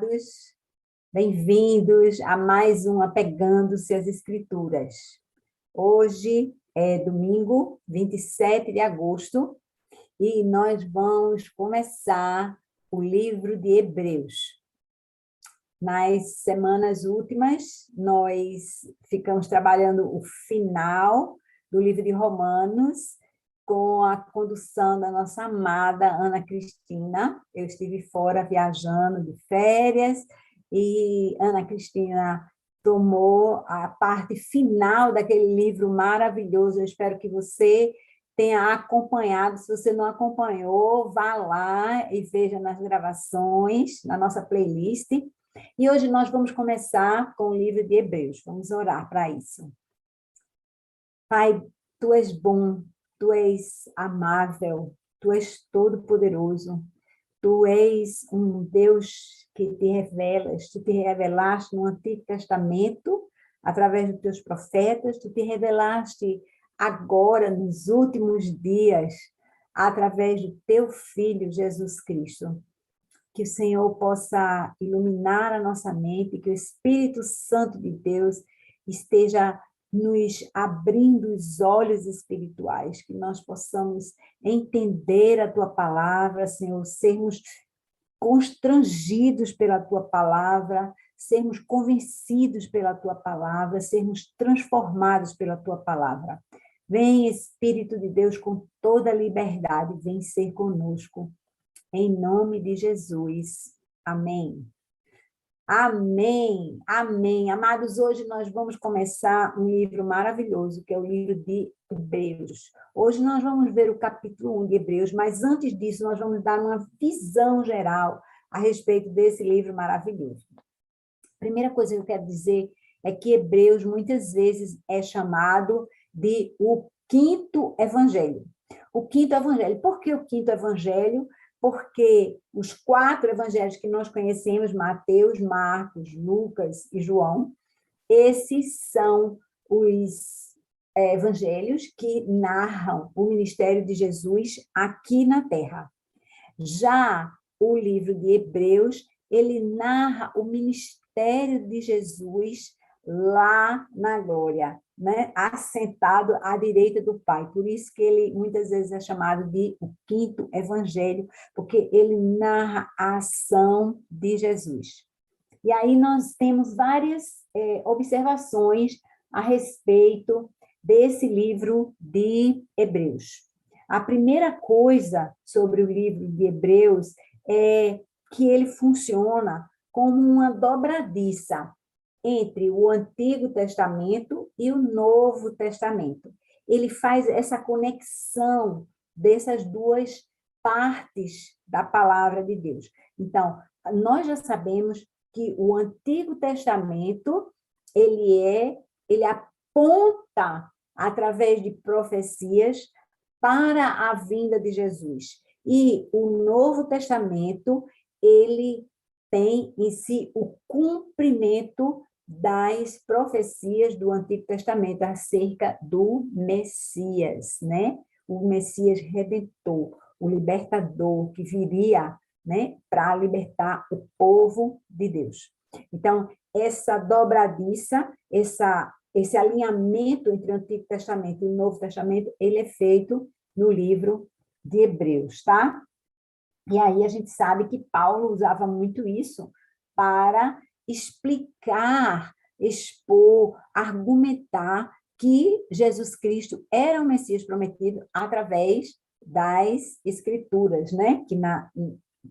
amados, bem-vindos a mais um Apegando-se às Escrituras. Hoje é domingo, 27 de agosto, e nós vamos começar o livro de Hebreus. Nas semanas últimas, nós ficamos trabalhando o final do livro de Romanos, com a condução da nossa amada Ana Cristina. Eu estive fora viajando de férias e Ana Cristina tomou a parte final daquele livro maravilhoso. Eu espero que você tenha acompanhado. Se você não acompanhou, vá lá e veja nas gravações, na nossa playlist. E hoje nós vamos começar com o livro de Hebreus. Vamos orar para isso. Pai, Tu és bom, Tu és amável, Tu és todo-poderoso, Tu és um Deus que te revelas, Tu te revelaste no Antigo Testamento, através dos teus profetas, Tu te revelaste agora, nos últimos dias, através do Teu Filho, Jesus Cristo. Que o Senhor possa iluminar a nossa mente, que o Espírito Santo de Deus esteja nos abrindo os olhos espirituais, que nós possamos entender a Tua palavra, Senhor, sermos constrangidos pela Tua palavra, sermos convencidos pela Tua palavra, sermos transformados pela Tua palavra. Vem, Espírito de Deus, com toda a liberdade, vem ser conosco. Em nome de Jesus. Amém. Amém. Amém. Amados, hoje nós vamos começar um livro maravilhoso, que é o livro de Hebreus. Hoje nós vamos ver o capítulo 1 de Hebreus, mas antes disso nós vamos dar uma visão geral a respeito desse livro maravilhoso. A primeira coisa que eu quero dizer é que Hebreus muitas vezes é chamado de o quinto evangelho. O quinto evangelho. Por que o quinto evangelho? Porque os 4 evangelhos que nós conhecemos, Mateus, Marcos, Lucas e João, esses são os evangelhos que narram o ministério de Jesus aqui na Terra. Já o livro de Hebreus, ele narra o ministério de Jesus lá na glória, né? Assentado à direita do Pai. Por isso que ele muitas vezes é chamado de o quinto evangelho, porque ele narra a ação de Jesus. E aí nós temos várias observações a respeito desse livro de Hebreus. A primeira coisa sobre o livro de Hebreus é que ele funciona como uma dobradiça entre o Antigo Testamento e o Novo Testamento. Ele faz essa conexão dessas duas partes da palavra de Deus. Então, nós já sabemos que o Antigo Testamento, ele aponta, através de profecias, para a vinda de Jesus. E o Novo Testamento, ele tem em si o cumprimento das profecias do Antigo Testamento acerca do Messias, né? O Messias redentor, o libertador que viria, né, para libertar o povo de Deus. Então, essa dobradiça, esse alinhamento entre o Antigo Testamento e o Novo Testamento, ele é feito no livro de Hebreus, tá? E aí a gente sabe que Paulo usava muito isso para explicar, expor, argumentar que Jesus Cristo era o Messias prometido através das Escrituras, né? Que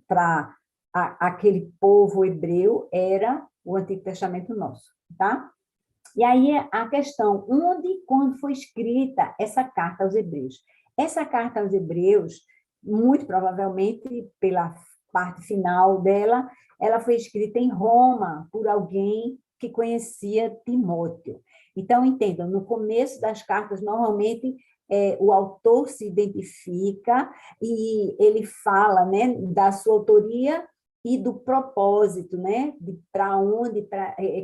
para aquele povo hebreu era o Antigo Testamento nosso, tá? E aí a questão, onde e quando foi escrita essa carta aos Hebreus? Essa carta aos Hebreus, muito provavelmente, pela parte final dela, ela foi escrita em Roma por alguém que conhecia Timóteo. Então, entendam, no começo das cartas, normalmente, o autor se identifica e ele fala, né, da sua autoria e do propósito, né? Para onde,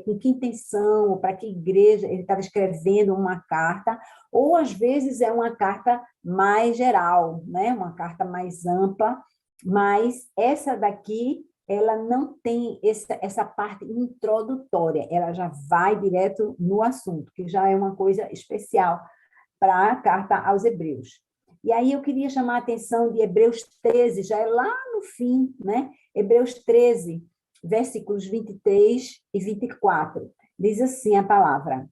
com que intenção, para que igreja ele estava escrevendo uma carta, ou às vezes é uma carta mais geral, né? Uma carta mais ampla, mas essa daqui ela não tem essa parte introdutória, ela já vai direto no assunto, que já é uma coisa especial para a carta aos Hebreus. E aí eu queria chamar a atenção de Hebreus 13, já é lá no fim, né? Hebreus 13, versículos 23 e 24. Diz assim a palavra: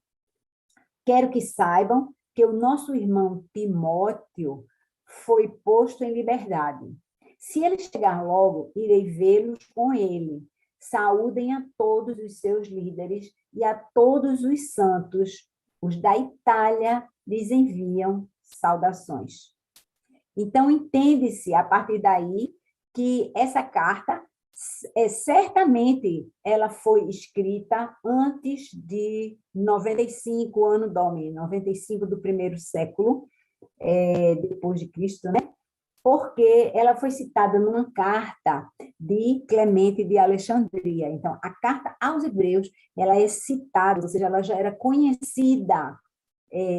quero que saibam que o nosso irmão Timóteo foi posto em liberdade. Se ele chegar logo, irei vê-los com ele. Saúdem a todos os seus líderes e a todos os santos. Os da Itália lhes enviam saudações. Então, entende-se a partir daí que essa carta, certamente, ela foi escrita antes de 95, ano Domini, 95 do primeiro século, depois de Cristo, né? Porque ela foi citada numa carta de Clemente de Alexandria. Então, a carta aos Hebreus, ela é citada, ou seja, ela já era conhecida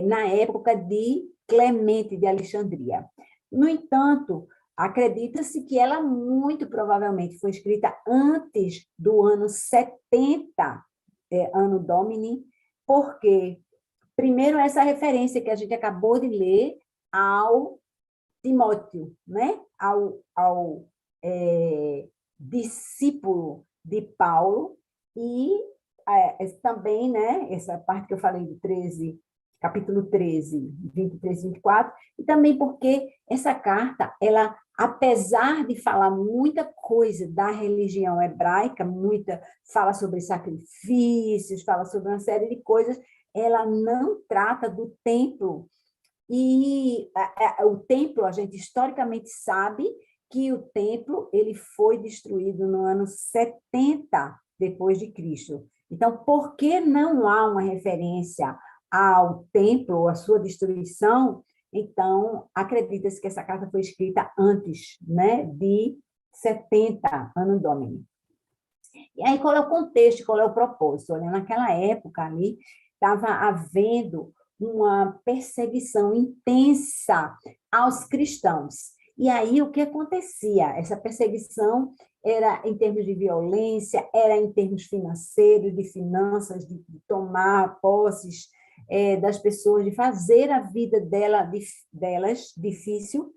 na época de Clemente de Alexandria. No entanto, acredita-se que ela muito provavelmente foi escrita antes do ano 70, ano Domini, porque, primeiro, essa referência que a gente acabou de ler ao Timóteo, né? ao discípulo de Paulo, e também, né, essa parte que eu falei do 13, capítulo 13, 23 e 24, e também porque essa carta, ela, apesar de falar muita coisa da religião hebraica, fala sobre sacrifícios, fala sobre uma série de coisas, ela não trata do templo. E o templo, a gente historicamente sabe que o templo ele foi destruído no ano 70 depois de Cristo. Então, por que não há uma referência ao templo, à sua destruição? Então, acredita-se que essa carta foi escrita antes, né, de 70, ano Domini. E aí, qual é o contexto, qual é o propósito? Olha, naquela época ali, estava havendo uma perseguição intensa aos cristãos. E aí, o que acontecia? Essa perseguição era em termos de violência, era em termos financeiros, de finanças, de tomar posses das pessoas, de fazer a vida delas difícil.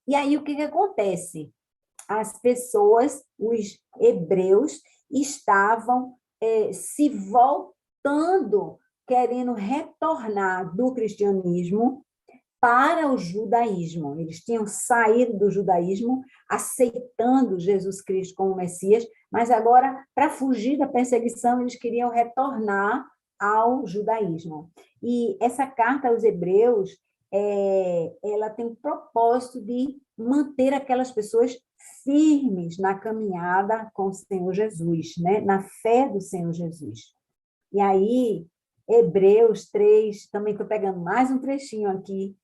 E aí, o que acontece? As pessoas, os hebreus, estavam se voltando, querendo retornar do cristianismo para o judaísmo. Eles tinham saído do judaísmo, aceitando Jesus Cristo como Messias, mas agora, para fugir da perseguição, eles queriam retornar ao judaísmo. E essa carta aos Hebreus, ela tem o propósito de manter aquelas pessoas firmes na caminhada com o Senhor Jesus, né? Na fé do Senhor Jesus. E aí, Hebreus 3, também estou pegando mais um trechinho aqui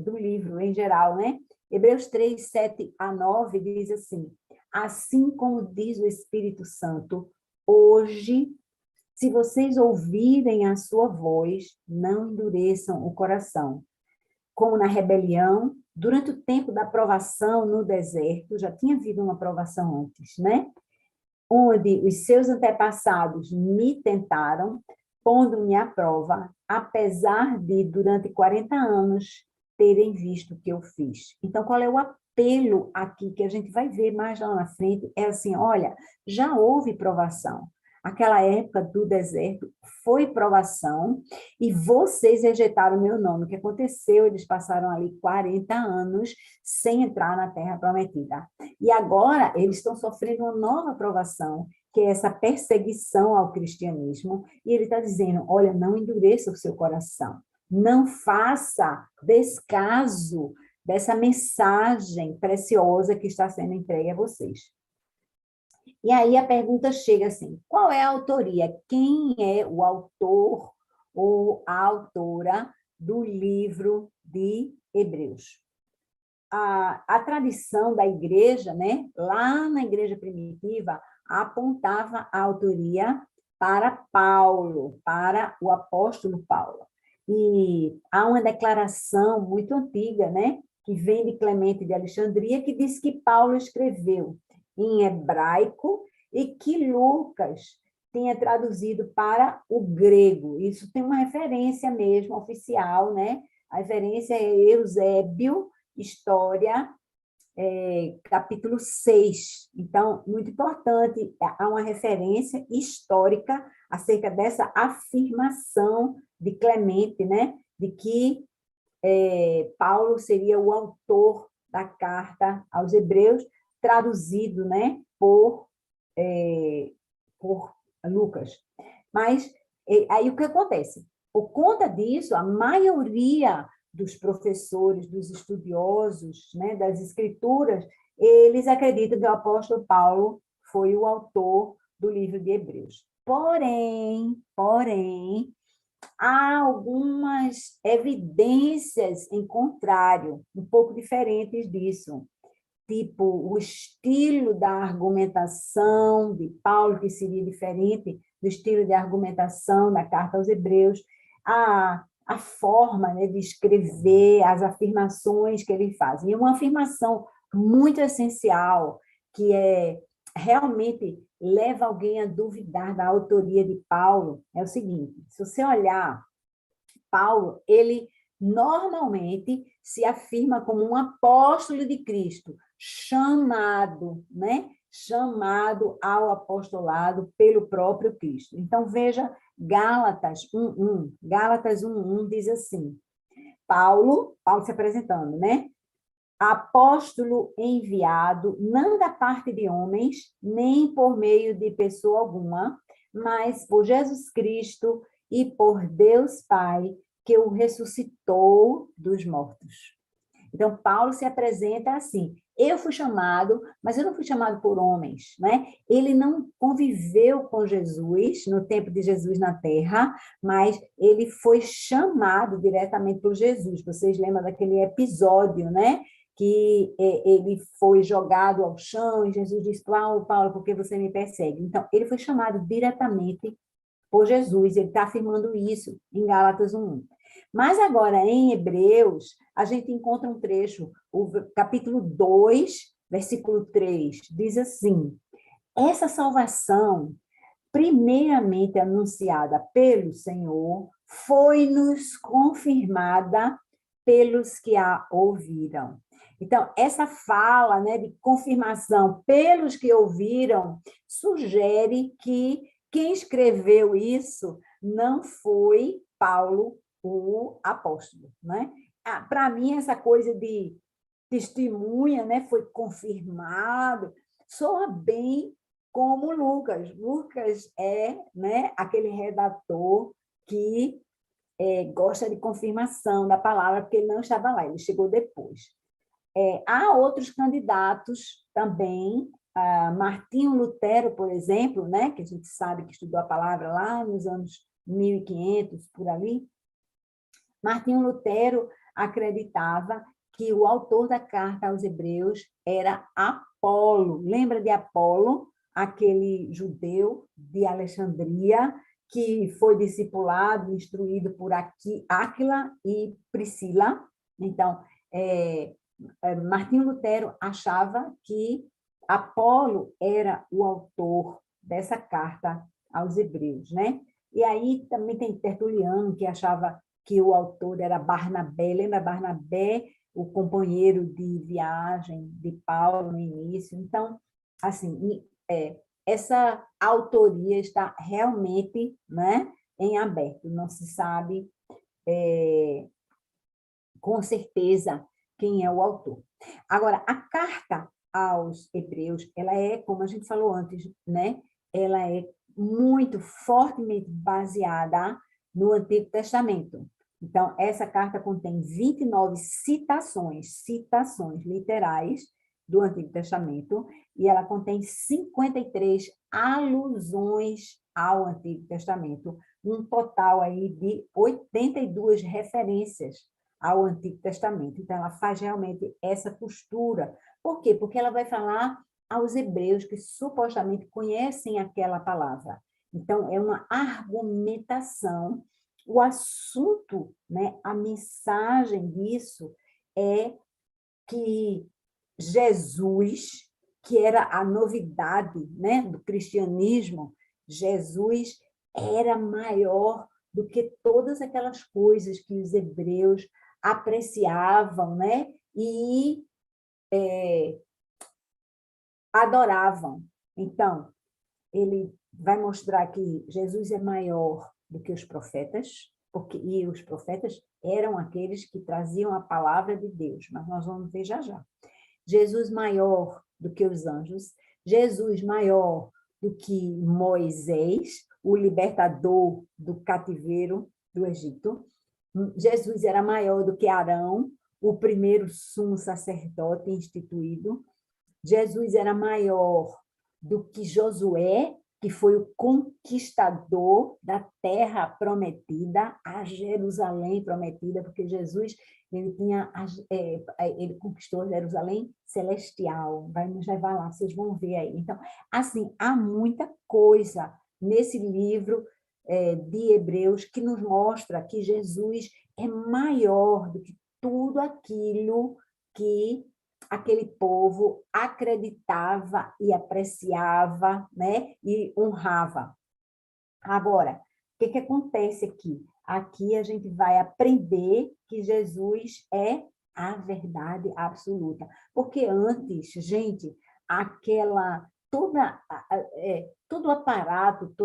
do livro em geral, né? Hebreus 3, 7 a 9 diz assim: assim como diz o Espírito Santo, hoje, se vocês ouvirem a sua voz, não endureçam o coração, como na rebelião, durante o tempo da provação no deserto, já tinha havido uma provação antes, né? Onde os seus antepassados me tentaram, pondo-me à prova, apesar de, durante 40 anos, terem visto o que eu fiz. Então, qual é o apelo aqui que a gente vai ver mais lá na frente? É assim, olha, já houve provação. Aquela época do deserto foi provação e vocês rejeitaram o meu nome. O que aconteceu? Eles passaram ali 40 anos sem entrar na terra prometida. E agora eles estão sofrendo uma nova provação, que é essa perseguição ao cristianismo, e ele está dizendo, olha, não endureça o seu coração, não faça descaso dessa mensagem preciosa que está sendo entregue a vocês. E aí a pergunta chega assim, qual é a autoria? Quem é o autor ou a autora do livro de Hebreus? A tradição da igreja, né, lá na igreja primitiva, apontava a autoria para Paulo, para o apóstolo Paulo. E há uma declaração muito antiga, né, que vem de Clemente de Alexandria, que diz que Paulo escreveu. em hebraico e que Lucas tenha traduzido para o grego. Isso tem uma referência mesmo oficial, né? A referência é Eusébio, História, capítulo 6. Então, muito importante, há uma referência histórica acerca dessa afirmação de Clemente, né? De que Paulo seria o autor da carta aos Hebreus, traduzido, né, por Lucas. Mas aí o que acontece? Por conta disso, a maioria dos professores, dos estudiosos, né, das escrituras, eles acreditam que o apóstolo Paulo foi o autor do livro de Hebreus. Porém, há algumas evidências em contrário, um pouco diferentes disso. Tipo, o estilo da argumentação de Paulo, que seria diferente do estilo de argumentação da carta aos Hebreus, a forma, né, de escrever, as afirmações que ele faz. E uma afirmação muito essencial, que realmente leva alguém a duvidar da autoria de Paulo, é o seguinte: se você olhar, Paulo, ele normalmente se afirma como um apóstolo de Cristo, chamado, né? Chamado ao apostolado pelo próprio Cristo. Então, veja Gálatas 1:1. Gálatas 1:1 diz assim: Paulo se apresentando, né? Apóstolo enviado, não da parte de homens, nem por meio de pessoa alguma, mas por Jesus Cristo e por Deus Pai, que o ressuscitou dos mortos. Então, Paulo se apresenta assim: eu fui chamado, mas eu não fui chamado por homens, né? Ele não conviveu com Jesus no tempo de Jesus na terra, mas ele foi chamado diretamente por Jesus. Vocês lembram daquele episódio, né? Que ele foi jogado ao chão e Jesus disse: Paulo, Paulo, por que você me persegue? Então, ele foi chamado diretamente por Jesus, ele está afirmando isso em Gálatas 1:1. Mas agora, em Hebreus, a gente encontra um trecho, o capítulo 2, versículo 3, diz assim: essa salvação, primeiramente anunciada pelo Senhor, foi-nos confirmada pelos que a ouviram. Então, essa fala, né, de confirmação pelos que ouviram sugere que quem escreveu isso não foi Paulo, o apóstolo, né? Para mim, essa coisa de testemunha, né, foi confirmado, soa bem como Lucas. Lucas né, aquele redator que gosta de confirmação da palavra, porque ele não estava lá, ele chegou depois. Há outros candidatos também, Martinho Lutero, por exemplo, né, que a gente sabe que estudou a palavra lá nos anos 1500, por ali. Martinho Lutero acreditava que o autor da carta aos Hebreus era Apolo. Lembra de Apolo, aquele judeu de Alexandria, que foi discipulado, instruído por Áquila e Priscila? Então, Martinho Lutero achava que Apolo era o autor dessa carta aos Hebreus, né? E aí também tem Tertuliano, que achava que o autor era Barnabé. Lembra Barnabé, o companheiro de viagem de Paulo no início? Então, assim, essa autoria está realmente, né, em aberto. Não se sabe com certeza quem é o autor. Agora, a carta aos Hebreus, ela como a gente falou antes, né? Ela é muito fortemente baseada no Antigo Testamento. Então, essa carta contém 29 citações literais do Antigo Testamento, e ela contém 53 alusões ao Antigo Testamento, um total aí de 82 referências ao Antigo Testamento. Então, ela faz realmente essa costura. Por quê? Porque ela vai falar aos hebreus que supostamente conhecem aquela palavra. Então, é uma argumentação. O assunto, né, a mensagem disso é que Jesus que era a novidade, né, do cristianismo, Jesus era maior do que todas aquelas coisas que os hebreus apreciavam, né, e adoravam. Então, ele vai mostrar que Jesus é maior do que os profetas, e os profetas eram aqueles que traziam a palavra de Deus, mas nós vamos ver já já. Jesus maior do que os anjos, Jesus maior do que Moisés, o libertador do cativeiro do Egito. Jesus era maior do que Arão, o primeiro sumo sacerdote instituído. Jesus era maior do que Josué, que foi o conquistador da terra prometida, a Jerusalém prometida, porque Jesus ele conquistou Jerusalém celestial, vai nos levar lá, vocês vão ver aí. Então, assim, há muita coisa nesse livro de Hebreus que nos mostra que Jesus é maior do que tudo aquilo que aquele povo acreditava e apreciava, né, e honrava. Agora, o que acontece aqui? Aqui a gente vai aprender que Jesus é a verdade absoluta. Porque antes, gente, todo o aparato,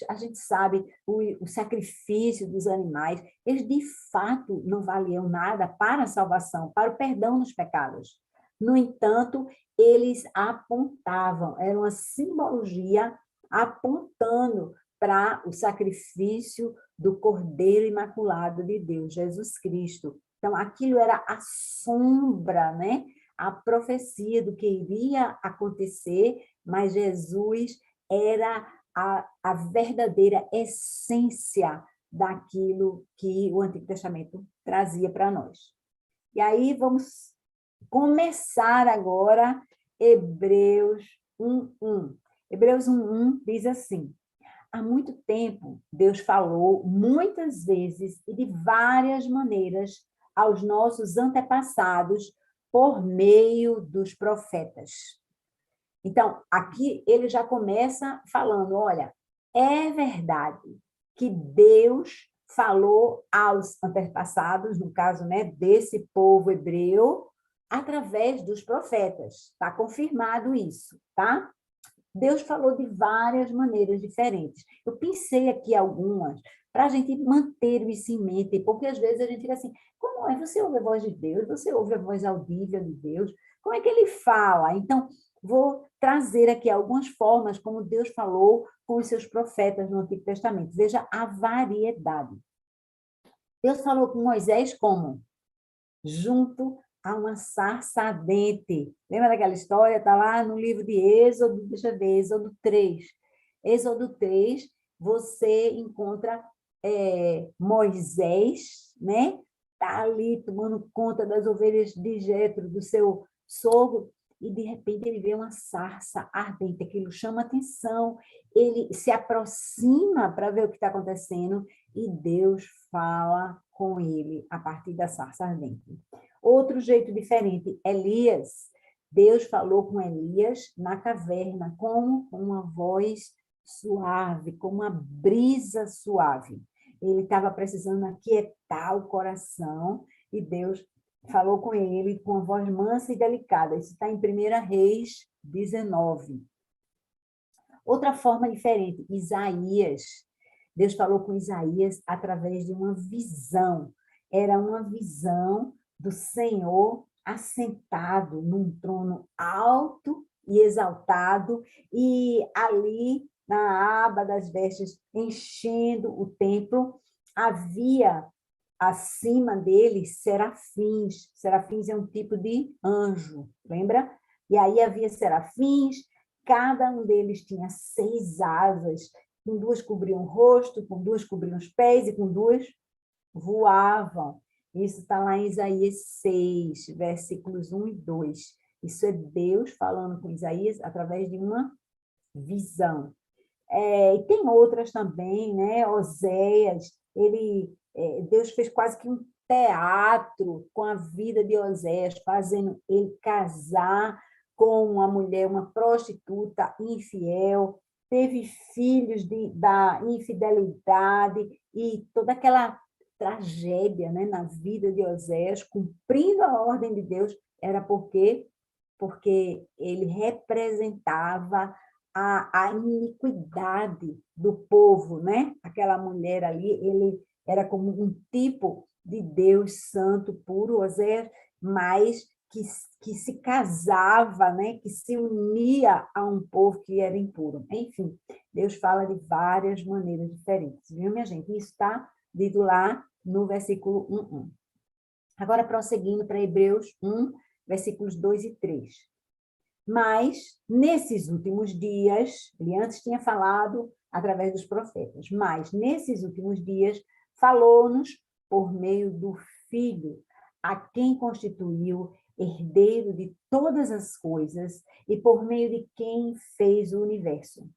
a gente sabe, o sacrifício dos animais, eles de fato não valiam nada para a salvação, para o perdão dos pecados. No entanto, eles apontavam, era uma simbologia apontando para o sacrifício do Cordeiro Imaculado de Deus, Jesus Cristo. Então, aquilo era a sombra, né? A profecia do que iria acontecer, mas Jesus era a verdadeira essência daquilo que o Antigo Testamento trazia para nós. E aí vamos começar agora Hebreus 1:1. Hebreus 1:1 diz assim: há muito tempo, Deus falou muitas vezes e de várias maneiras aos nossos antepassados por meio dos profetas. Então, aqui ele já começa falando, olha, é verdade que Deus falou aos antepassados, no caso, né, desse povo hebreu, através dos profetas. Está confirmado isso, tá? Deus falou de várias maneiras diferentes. Eu pensei aqui algumas para a gente manter isso em mente, porque às vezes a gente fica assim, como é? Você ouve a voz de Deus? Você ouve a voz audível de Deus? Como é que ele fala? Então, vou trazer aqui algumas formas como Deus falou com os seus profetas no Antigo Testamento. Veja a variedade. Deus falou com Moisés como? Junto a uma sarça ardente. Lembra daquela história? Está lá no livro de Êxodo, deixa eu ver, Êxodo 3. Êxodo 3, você encontra Moisés, né? Está ali tomando conta das ovelhas de Jetro, do seu sogro, e de repente ele vê uma sarça ardente, aquilo chama atenção, ele se aproxima para ver o que está acontecendo, e Deus fala com ele a partir da sarça ardente. Outro jeito diferente, Elias. Deus falou com Elias na caverna, com uma voz suave, com uma brisa suave. Ele estava precisando aquietar o coração e Deus falou com ele com uma voz mansa e delicada. Isso está em 1 Reis 19. Outra forma diferente, Isaías. Deus falou com Isaías através de uma visão. Era uma visão do Senhor assentado num trono alto e exaltado, e ali na aba das vestes, enchendo o templo, havia acima dele serafins. Serafins é um tipo de anjo, lembra? E aí havia serafins, cada um deles tinha 6 asas, com 2 cobriam o rosto, com 2 cobriam os pés e com 2 voavam. Isso está lá em Isaías 6, versículos 1 e 2. Isso é Deus falando com Isaías através de uma visão. E tem outras também, né? Oséias, Deus fez quase que um teatro com a vida de Oséias, fazendo ele casar com uma mulher, uma prostituta infiel, teve filhos da infidelidade e toda aquela tragédia, né, na vida de Oséias, cumprindo a ordem de Deus, era porque ele representava a iniquidade do povo, né? Aquela mulher ali, ele era como um tipo de Deus santo, puro, Oséias, mas que se casava, né? Que se unia a um povo que era impuro. Enfim, Deus fala de várias maneiras diferentes, viu, minha gente? Isso está dito lá no versículo 1:1. Agora, prosseguindo para Hebreus 1, versículos 2 e 3. Mas, nesses últimos dias, ele antes tinha falado através dos profetas, mas, nesses últimos dias, falou-nos por meio do Filho, a quem constituiu herdeiro de todas as coisas e por meio de quem fez o universo.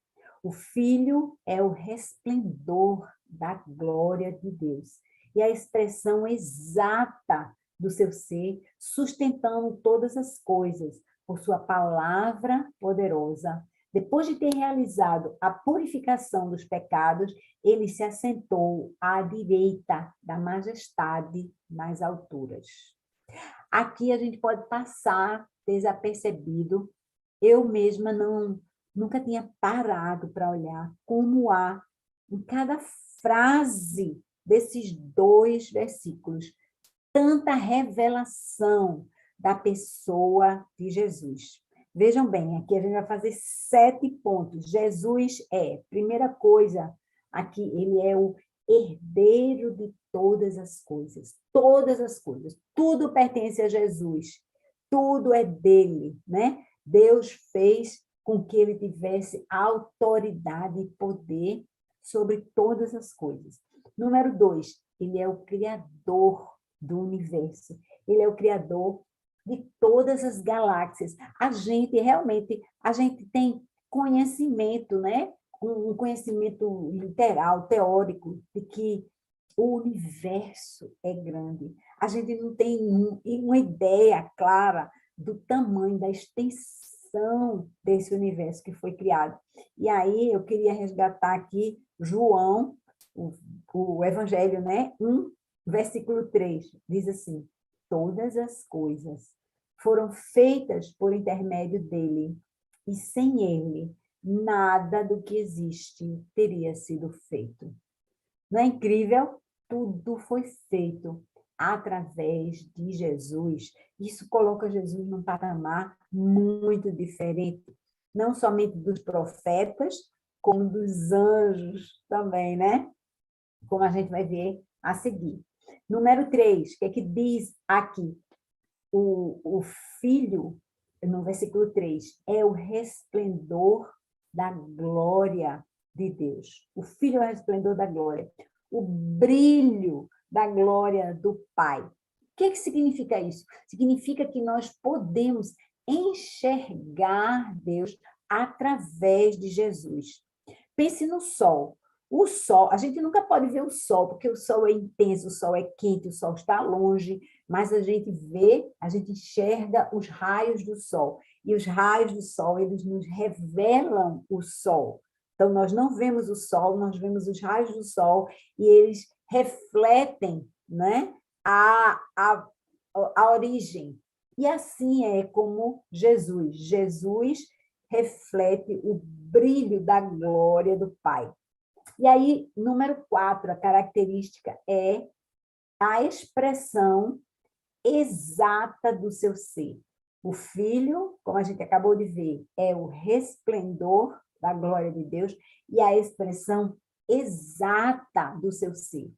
O Filho é o resplendor da glória de Deus e a expressão exata do seu ser, sustentando todas as coisas por sua palavra poderosa. Depois de ter realizado a purificação dos pecados, ele se assentou à direita da majestade nas alturas. Aqui a gente pode passar desapercebido. Eu mesma nunca tinha parado para olhar como há em cada frase desses 2 versículos tanta revelação da pessoa de Jesus. Vejam bem, aqui a gente vai fazer 7 pontos. Jesus primeira coisa, aqui, ele é o herdeiro de todas as coisas. Todas as coisas. Tudo pertence a Jesus. Tudo é dele, né? Deus fez com que ele tivesse autoridade e poder sobre todas as coisas. Número 2, ele é o criador do universo. Ele é o criador de todas as galáxias. A gente tem conhecimento, né? Um conhecimento literal, teórico, de que o universo é grande. A gente não tem uma ideia clara do tamanho, da extensão desse universo que foi criado. E aí eu queria resgatar aqui João, o Evangelho, né? Versículo 3, diz assim: todas as coisas foram feitas por intermédio dele, e sem ele, nada do que existe teria sido feito. Não é incrível? Tudo foi feito através de Jesus. Isso coloca Jesus num patamar muito diferente, não somente dos profetas, como dos anjos também, né? Como a gente vai ver a seguir. Número 3, o que é que diz aqui? O Filho, no versículo 3, é o resplendor da glória de Deus. O Filho é o resplendor da glória. O brilho da glória do Pai. O que significa isso? Significa que nós podemos enxergar Deus através de Jesus. Pense no sol. O sol, a gente nunca pode ver o sol, porque o sol é intenso, o sol é quente, o sol está longe, mas a gente enxerga os raios do sol. E os raios do sol, eles nos revelam o sol. Então, nós não vemos o sol, nós vemos os raios do sol e eles refletem, né, a origem. E assim é como Jesus. Jesus reflete o brilho da glória do Pai. E aí, número 4, a característica é a expressão exata do seu ser. O Filho, como a gente acabou de ver, é o resplendor da glória de Deus e a expressão exata do seu ser. O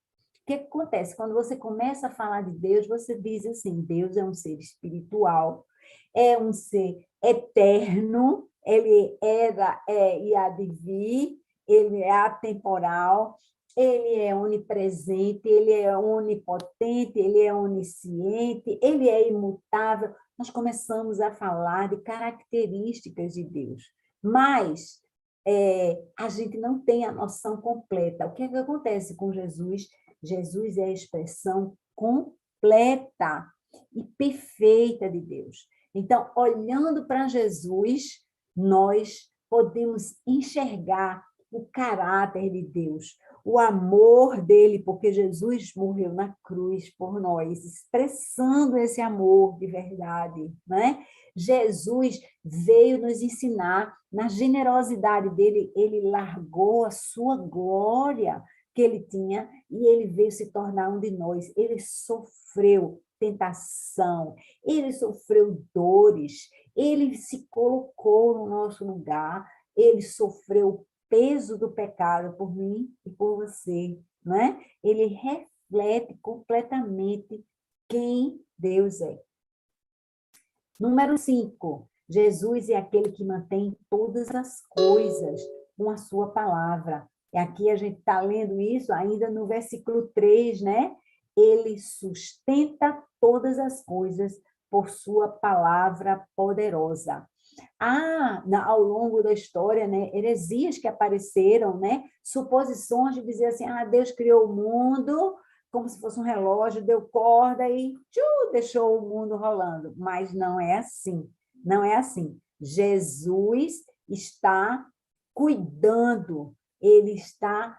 que acontece? Quando você começa a falar de Deus, você diz assim, Deus é um ser espiritual, é um ser eterno, ele era, e há de vir, ele é atemporal, ele é onipresente, ele é onipotente, ele é onisciente, ele é imutável. Nós começamos a falar de características de Deus, mas a gente não tem a noção completa. O que é que acontece com Jesus? Jesus é a expressão completa e perfeita de Deus. Então, olhando para Jesus, nós podemos enxergar o caráter de Deus, o amor dele, porque Jesus morreu na cruz por nós, expressando esse amor de verdade, né? Jesus veio nos ensinar, na generosidade dele, ele largou a sua glória que ele tinha e ele veio se tornar um de nós. Ele sofreu tentação, ele sofreu dores, ele se colocou no nosso lugar, ele sofreu o peso do pecado por mim e por você, não é? Ele reflete completamente quem Deus é. Número 5, Jesus é aquele que mantém todas as coisas com a sua palavra. E aqui a gente está lendo isso ainda no versículo 3, né? Ele sustenta todas as coisas por sua palavra poderosa. Ao longo da história, né, heresias que apareceram, né, suposições de dizer assim, Deus criou o mundo como se fosse um relógio, deu corda e deixou o mundo rolando. Mas não é assim, não é assim. Jesus está cuidando, ele está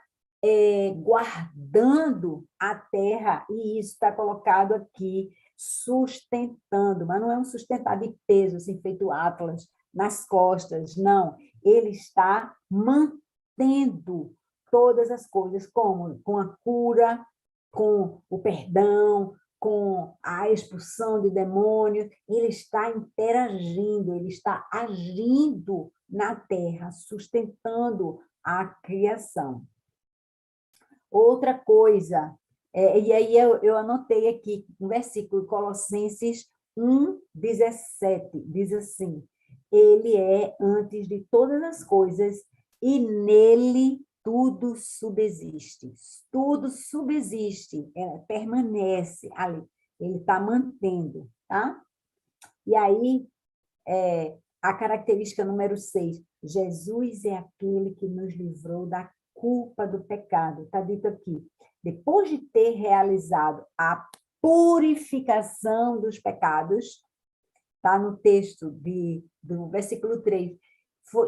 guardando a terra, e isso está colocado aqui, sustentando, mas não é um sustentar de peso, assim, feito Atlas, nas costas, não. Ele está mantendo todas as coisas, como com a cura, com o perdão, com a expulsão de demônios, ele está interagindo, ele está agindo na terra, sustentando a criação. Outra coisa, e aí eu anotei aqui, no versículo Colossenses 1:17, diz assim, ele é antes de todas as coisas e nele tudo subsiste, permanece ali, ele está mantendo, tá? E aí, a característica número 6, Jesus é aquele que nos livrou da culpa do pecado, está dito aqui, depois de ter realizado a purificação dos pecados, está no texto do versículo 3,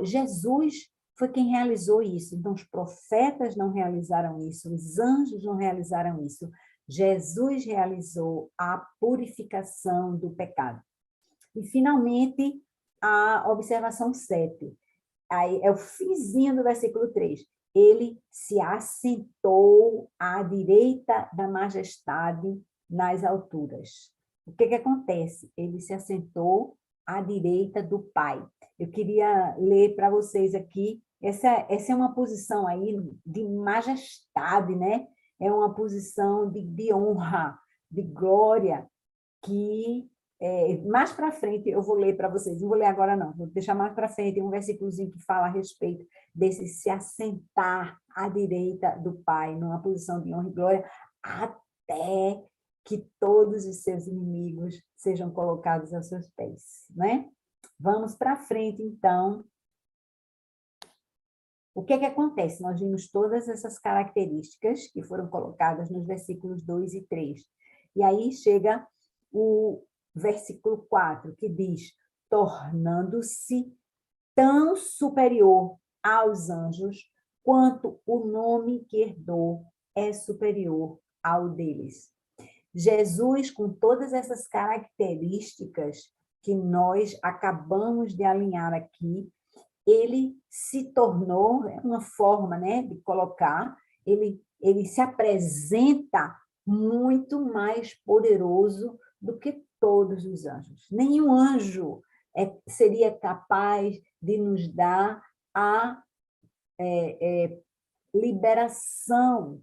Jesus foi quem realizou isso. Então, os profetas não realizaram isso, os anjos não realizaram isso. Jesus realizou a purificação do pecado. E, finalmente, a observação 7. Aí é o finzinho do versículo 3. Ele se assentou à direita da majestade nas alturas. O que acontece? Ele se assentou à direita do Pai. Eu queria ler para vocês aqui, essa é uma posição aí de majestade, né? É uma posição de honra, de glória, que mais para frente eu vou ler para vocês, não vou ler agora não, vou deixar mais para frente um versículozinho que fala a respeito desse se assentar à direita do Pai, numa posição de honra e glória, até que todos os seus inimigos sejam colocados aos seus pés, né? Vamos para frente, então. O que acontece? Nós vimos todas essas características que foram colocadas nos versículos 2 e 3. E aí chega o versículo 4, que diz, tornando-se tão superior aos anjos, quanto o nome que herdou é superior ao deles. Jesus, com todas essas características que nós acabamos de alinhar aqui, ele se tornou uma forma, né, de colocar, ele se apresenta muito mais poderoso do que todos os anjos. Nenhum anjo seria capaz de nos dar a liberação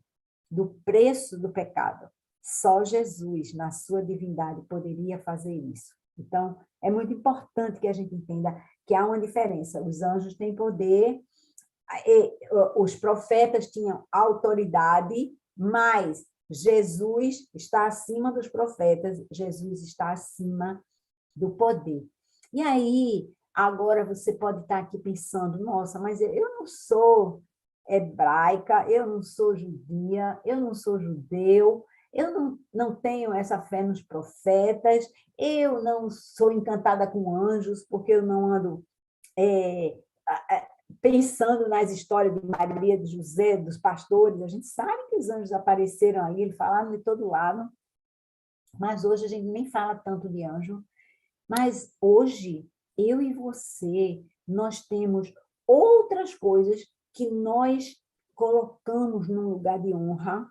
do preço do pecado. Só Jesus, na sua divindade, poderia fazer isso. Então, é muito importante que a gente entenda que há uma diferença. Os anjos têm poder, os profetas tinham autoridade, mas Jesus está acima dos profetas, Jesus está acima do poder. E aí, agora você pode estar aqui pensando, nossa, mas eu não sou hebraica, eu não sou judia, eu não sou judeu, eu não tenho essa fé nos profetas, eu não sou encantada com anjos, porque eu não ando pensando nas histórias de Maria, de José, dos pastores. A gente sabe que os anjos apareceram ali, eles falaram de todo lado, mas hoje a gente nem fala tanto de anjo. Mas hoje, eu e você, nós temos outras coisas que nós colocamos no lugar de honra,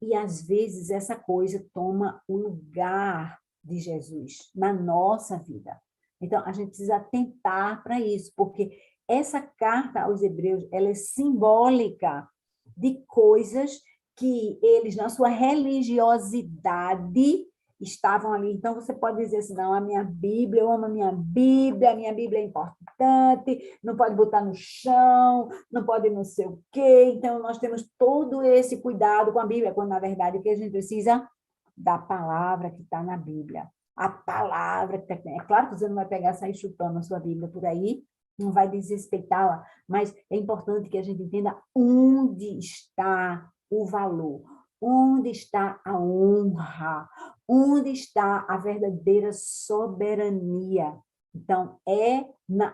e às vezes essa coisa toma o lugar de Jesus na nossa vida. Então, a gente precisa atentar para isso, porque essa carta aos Hebreus, ela é simbólica de coisas que eles, na sua religiosidade, estavam ali. Então, você pode dizer assim, não, a minha Bíblia, eu amo a minha Bíblia é importante, não pode botar no chão, não pode não sei o quê. Então, nós temos todo esse cuidado com a Bíblia, quando, na verdade, o que a gente precisa da palavra que está na Bíblia. A palavra que está... É claro que você não vai pegar e sair chutando a sua Bíblia por aí, não vai desrespeitá-la, mas é importante que a gente entenda onde está o valor, onde está a honra, onde está a verdadeira soberania. Então, é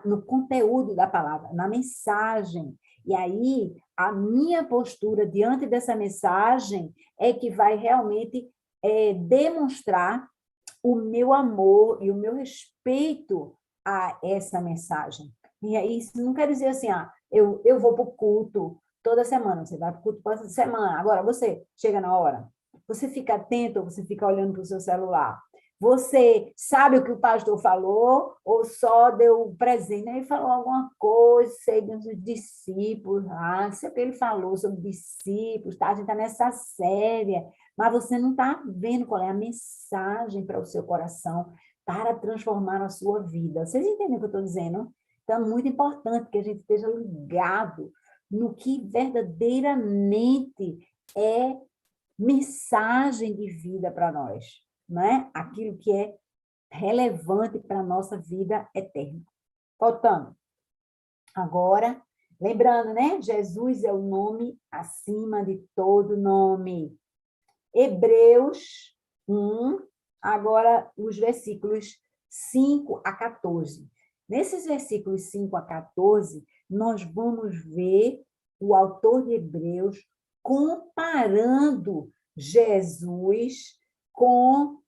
no conteúdo da palavra, na mensagem. E aí, a minha postura diante dessa mensagem é que vai realmente demonstrar o meu amor e o meu respeito a essa mensagem. E aí, isso não quer dizer assim, eu vou para o culto toda semana, você vai para o culto toda semana. Agora, você chega na hora, você fica atento ou você fica olhando para o seu celular? Você sabe o que o pastor falou ou só deu presente? Ele falou alguma coisa, sei, dos discípulos, sei o que ele falou sobre discípulos, tá? A gente está nessa série, mas você não está vendo qual é a mensagem para o seu coração, para transformar a sua vida. Vocês entendem o que eu estou dizendo? Então, é muito importante que a gente esteja ligado no que verdadeiramente é mensagem de vida para nós, né? Aquilo que é relevante para a nossa vida eterna. Voltando. Agora, lembrando, né? Jesus é o nome acima de todo nome. Hebreus 1, agora os versículos 5 a 14. Nesses versículos 5 a 14, nós vamos ver o autor de Hebreus comparando Jesus com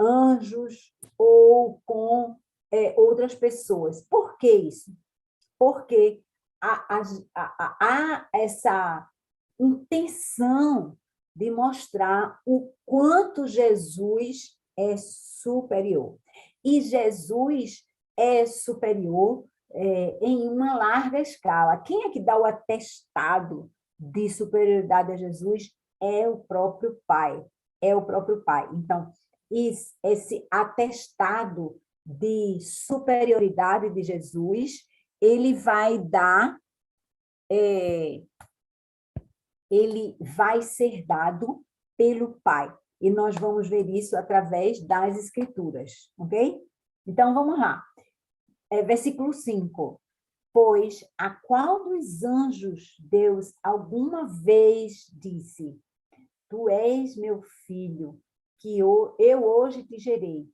anjos ou com outras pessoas. Por que isso? Porque há essa intenção de mostrar o quanto Jesus é superior. E Jesus é superior em uma larga escala. Quem é que dá o atestado de superioridade a Jesus? É o próprio Pai. É o próprio Pai. Então, esse atestado de superioridade de Jesus, ele vai dar, ele vai ser dado pelo Pai. E nós vamos ver isso através das Escrituras, ok? Então, vamos lá. Versículo 5. Pois a qual dos anjos Deus alguma vez disse: Tu és meu filho, que eu hoje te gerei.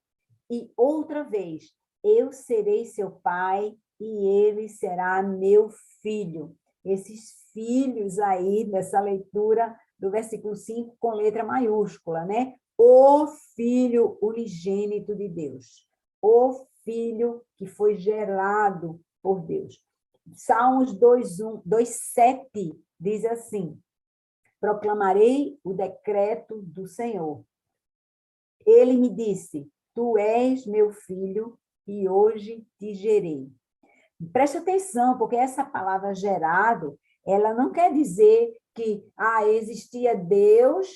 E outra vez, eu serei seu pai e ele será meu filho. Esses filhos aí, dessa leitura do versículo 5, com letra maiúscula, né? O Filho unigênito de Deus. O Filho que foi gerado por Deus. Salmos 2:7 diz assim: proclamarei o decreto do Senhor. Ele me disse: Tu és meu filho e hoje te gerei. Preste atenção, porque essa palavra gerado, ela não quer dizer que existia Deus,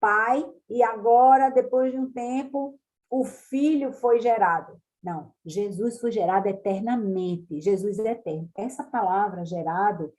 Pai, e agora, depois de um tempo, o Filho foi gerado. Não, Jesus foi gerado eternamente, Jesus é eterno. Essa palavra gerado,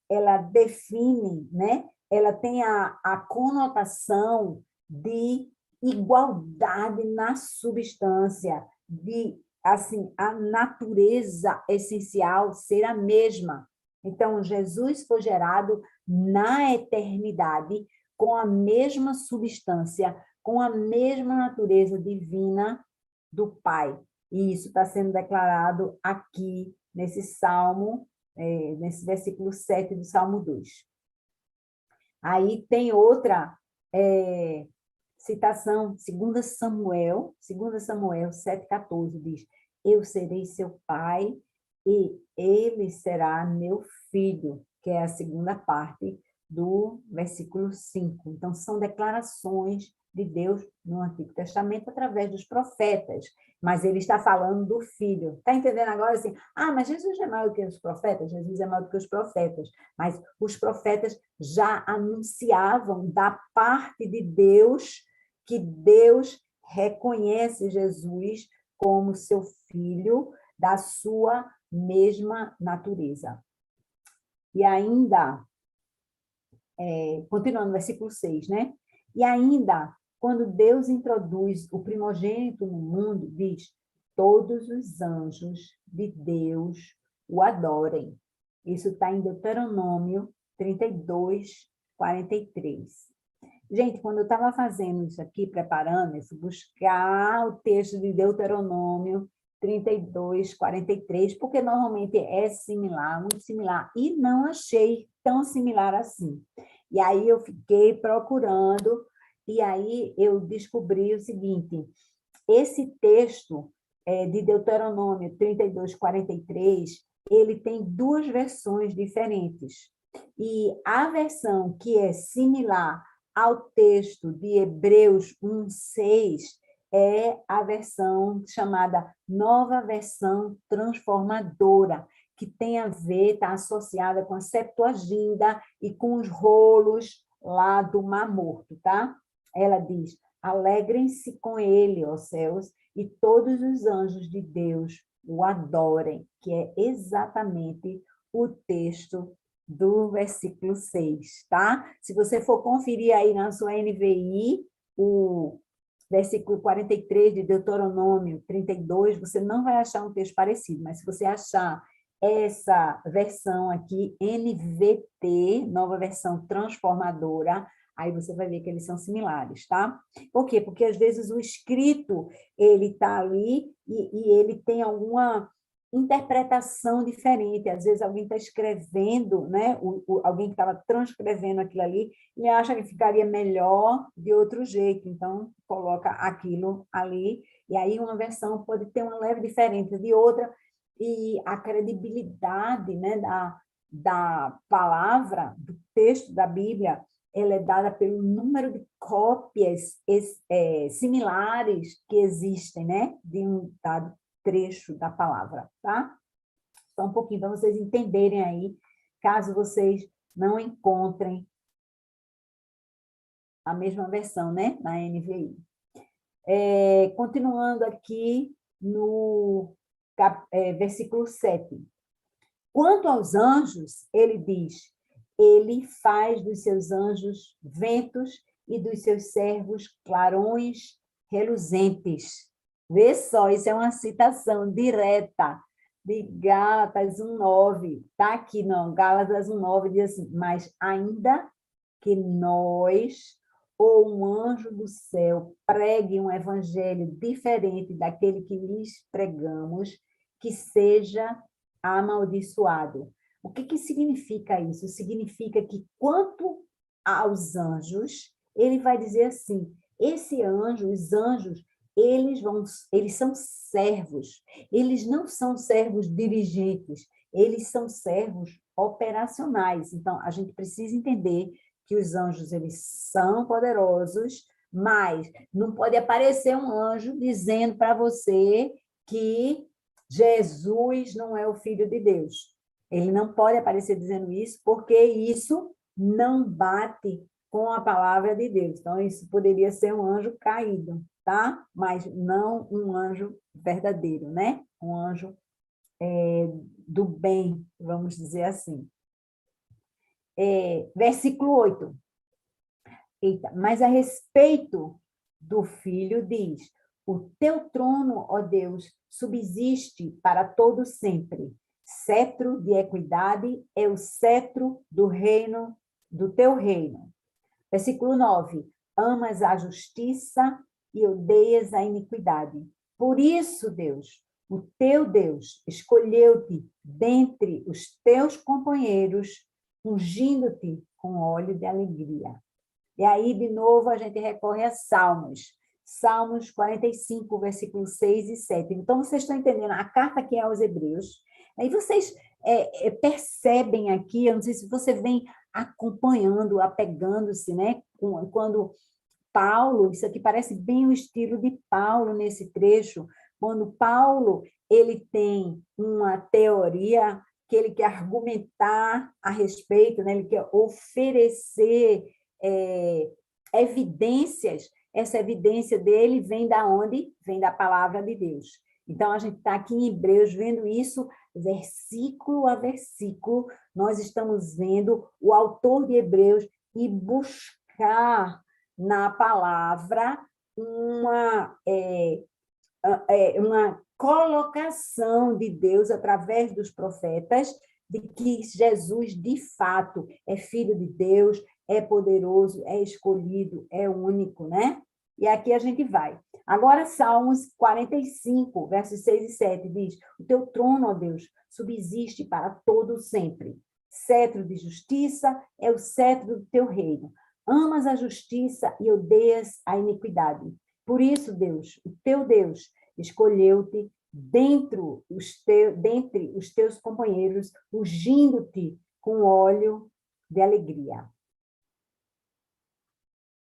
ela define, né? Ela tem a conotação de igualdade na substância, de assim, a natureza essencial ser a mesma. Então, Jesus foi gerado na eternidade com a mesma substância, com a mesma natureza divina do Pai. E isso está sendo declarado aqui nesse Salmo, nesse versículo 7 do Salmo 2. Aí tem outra citação, 2 Samuel 7,14, diz: eu serei seu pai e ele será meu filho, que é a segunda parte do versículo 5. Então, são declarações de Deus no Antigo Testamento através dos profetas, mas ele está falando do filho. Está entendendo agora assim? Mas Jesus é maior do que os profetas? Jesus é maior do que os profetas, mas os profetas já anunciavam da parte de Deus que Deus reconhece Jesus como seu filho, da sua mesma natureza. E ainda, continuando no versículo 6, né? E ainda, quando Deus introduz o primogênito no mundo, diz: todos os anjos de Deus o adorem. Isso está em Deuteronômio 32, 43. Gente, quando eu estava fazendo isso aqui, preparando, eu fui buscar o texto de Deuteronômio 32, 43, porque normalmente é similar, muito similar, e não achei tão similar assim. E aí eu fiquei procurando, e aí eu descobri o seguinte: esse texto de Deuteronômio 32, 43, ele tem duas versões diferentes. E a versão que é similar ao texto de Hebreus 1, 6, é a versão chamada Nova Versão Transformadora, que tem a ver, está associada com a Septuaginta e com os rolos lá do Mar Morto, tá? Ela diz: alegrem-se com ele, ó céus, e todos os anjos de Deus o adorem, que é exatamente o texto do versículo 6, tá? Se você for conferir aí na sua NVI, o versículo 43 de Deuteronômio 32, você não vai achar um texto parecido, mas se você achar essa versão aqui, NVT, Nova Versão Transformadora, aí você vai ver que eles são similares, tá? Por quê? Porque às vezes o escrito, ele está ali e ele tem alguma interpretação diferente. Às vezes alguém está escrevendo, né? Alguém que estava transcrevendo aquilo ali, e acha que ficaria melhor de outro jeito, então coloca aquilo ali, e aí uma versão pode ter uma leve diferença de outra, e a credibilidade, né, da palavra, do texto da Bíblia, ela é dada pelo número de cópias similares que existem, né, de um dado trecho da palavra, tá? Só um pouquinho para vocês entenderem aí, caso vocês não encontrem a mesma versão, né, na NVI. Continuando aqui no versículo 7. Quanto aos anjos, ele diz: ele faz dos seus anjos ventos e dos seus servos clarões reluzentes. Vê só, isso é uma citação direta de Gálatas 1,9. Está aqui, não, Gálatas 1,9 diz assim: mas ainda que nós ou um anjo do céu pregue um evangelho diferente daquele que lhes pregamos, que seja amaldiçoado. O que significa isso? Significa que, quanto aos anjos, ele vai dizer assim: esse anjo, os anjos, eles são servos, eles não são servos dirigentes, eles são servos operacionais. Então, a gente precisa entender que os anjos, eles são poderosos, mas não pode aparecer um anjo dizendo para você que Jesus não é o Filho de Deus. Ele não pode aparecer dizendo isso, porque isso não bate com a palavra de Deus. Então, isso poderia ser um anjo caído, tá? Mas não um anjo verdadeiro, né? Um anjo do bem, vamos dizer assim. Versículo 8. Eita, mas a respeito do Filho diz: o teu trono, ó Deus, subsiste para todo sempre. Cetro de equidade é o cetro do reino, do teu reino. Versículo 9. Amas a justiça e odeias a iniquidade. Por isso, Deus, o teu Deus, escolheu-te dentre os teus companheiros, ungindo-te com óleo de alegria. E aí, de novo, a gente recorre a Salmos. Salmos 45, versículos 6 e 7. Então, vocês estão entendendo a carta que é aos Hebreus. Aí vocês percebem aqui, eu não sei se você vem acompanhando, apegando-se, né? Quando Paulo, isso aqui parece bem o estilo de Paulo nesse trecho, quando Paulo ele tem uma teoria que ele quer argumentar a respeito, né? Ele quer oferecer evidências. Essa evidência dele vem da onde? Vem da palavra de Deus. Então, a gente está aqui em Hebreus vendo isso, versículo a versículo, nós estamos vendo o autor de Hebreus e buscar na palavra uma colocação de Deus através dos profetas de que Jesus, de fato, é filho de Deus, é poderoso, é escolhido, é único, né? E aqui a gente vai. Agora, Salmos 45, versos 6 e 7, diz: o teu trono, ó Deus, subsiste para todo sempre. Cetro de justiça é o cetro do teu reino. Amas a justiça e odeias a iniquidade. Por isso, Deus, o teu Deus, escolheu-te dentre os teus companheiros, ungindo-te com óleo de alegria.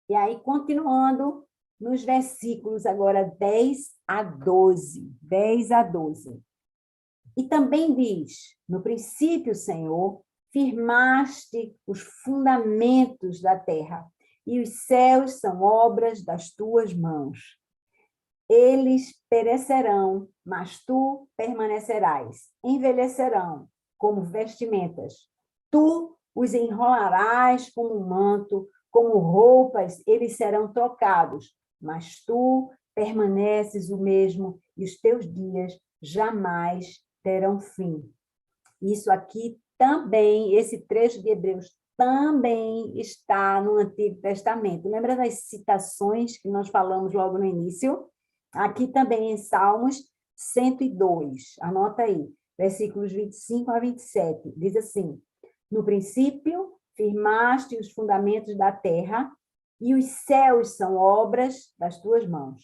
E aí, continuando nos versículos agora 10 a 12. 10 a 12. E também diz: no princípio, Senhor, firmaste os fundamentos da terra, e os céus são obras das tuas mãos. Eles perecerão, mas tu permanecerás. Envelhecerão como vestimentas. Tu os enrolarás como um manto, como roupas, eles serão trocados. Mas tu permaneces o mesmo, e os teus dias jamais terão fim. Isso aqui também, esse trecho de Hebreus também está no Antigo Testamento. Lembra das citações que nós falamos logo no início? Aqui também em Salmos 102, anota aí, versículos 25 a 27, diz assim: no princípio, firmaste os fundamentos da terra, e os céus são obras das tuas mãos.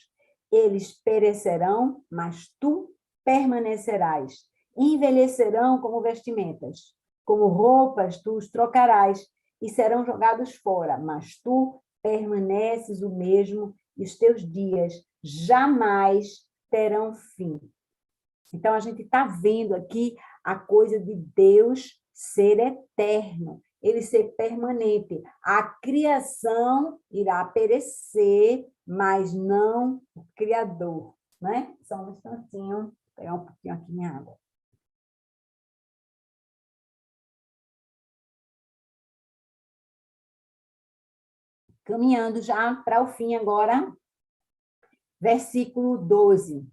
Eles perecerão, mas tu permanecerás. Envelhecerão como vestimentas, como roupas tu os trocarás, e serão jogados fora, mas tu permaneces o mesmo, e os teus dias jamais terão fim. Então, a gente está vendo aqui a coisa de Deus ser eterno, ele ser permanente. A criação irá perecer, mas não o Criador, né? Só um instantinho, vou pegar um pouquinho aqui minha água. Caminhando já para o fim agora, versículo 12.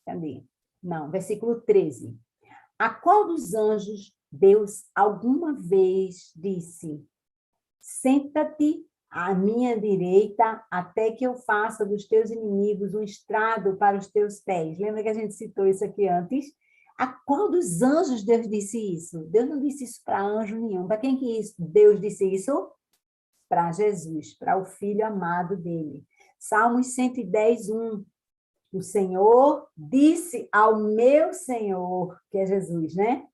Cadê? Não, versículo 13. A qual dos anjos Deus alguma vez disse: senta-te à minha direita até que eu faça dos teus inimigos um estrado para os teus pés? Lembra que a gente citou isso aqui antes? A qual dos anjos Deus disse isso? Deus não disse isso para anjo nenhum. Para quem que Deus disse isso? Para Jesus, para o Filho amado dele. Salmos 110, 1. O Senhor disse ao meu Senhor, que é Jesus, né?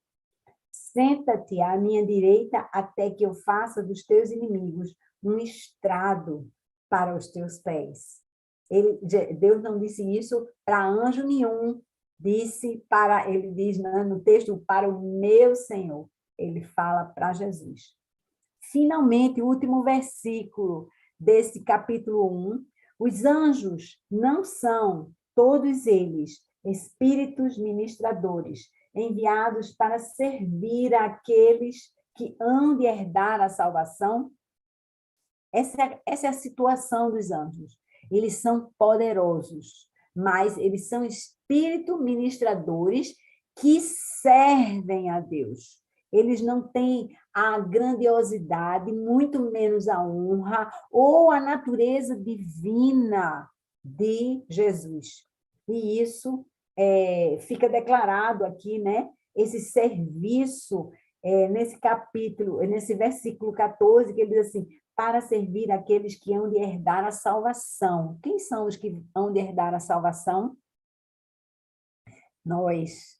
Senta-te à minha direita até que eu faça dos teus inimigos um estrado para os teus pés. Deus não disse isso para anjo nenhum, ele diz no texto, para o meu Senhor. Ele fala para Jesus. Finalmente, o último versículo desse capítulo 1, os anjos não são, todos eles, espíritos ministradores, enviados para servir àqueles que hão de herdar a salvação? Essa é a situação dos anjos. Eles são poderosos, mas eles são espíritos ministradores que servem a Deus. eles não têm a grandiosidade, muito menos a honra ou a natureza divina de Jesus. E isso fica declarado aqui, né? Esse serviço, nesse capítulo, nesse versículo 14, que ele diz assim, para servir aqueles que hão de herdar a salvação. Quem são os que hão de herdar a salvação? Nós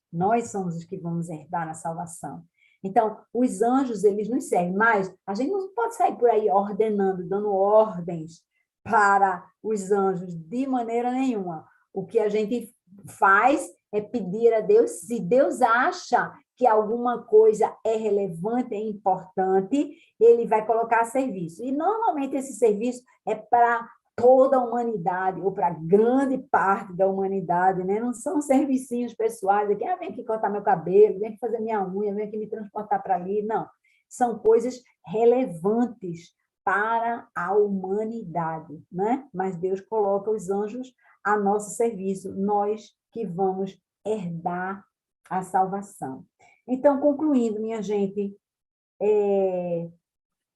somos os que vamos herdar a salvação. Então, os anjos, eles nos servem, mas a gente não pode sair por aí ordenando, dando ordens para os anjos, de maneira nenhuma. O que a gente faz é pedir a Deus, se Deus acha que alguma coisa é relevante, é importante, ele vai colocar a serviço. E, normalmente, esse serviço é para toda a humanidade, ou para grande parte da humanidade, né? Não são servicinhos pessoais, aqui, vem aqui cortar meu cabelo, vem aqui fazer minha unha, vem aqui me transportar para ali, não. São coisas relevantes para a humanidade, né? Mas Deus coloca os anjos a nosso serviço, nós que vamos herdar a salvação. Então, concluindo, minha gente,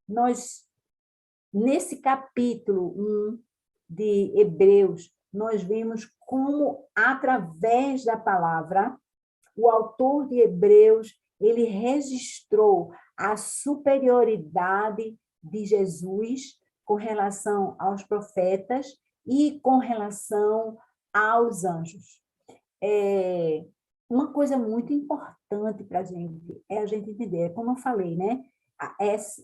nós, nesse capítulo 1 de Hebreus, nós vemos como, através da palavra, o autor de Hebreus, ele registrou a superioridade de Jesus com relação aos profetas e com relação aos anjos. Uma coisa muito importante para a gente entender, como eu falei, né?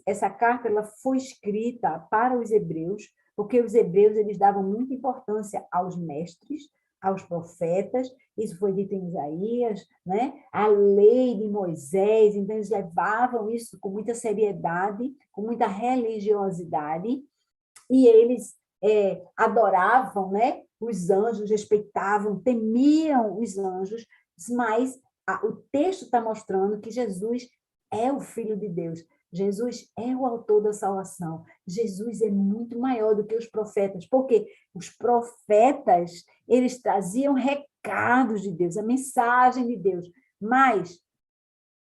Essa carta ela foi escrita para os hebreus, porque os hebreus eles davam muita importância aos mestres, aos profetas, isso foi dito em Isaías, né? A lei de Moisés, então eles levavam isso com muita seriedade, com muita religiosidade, e eles adoravam, né? Os anjos, respeitavam, temiam os anjos, mas o texto está mostrando que Jesus é o Filho de Deus. Jesus é o autor da salvação. Jesus é muito maior do que os profetas, porque os profetas, eles traziam recados de Deus, a mensagem de Deus, mas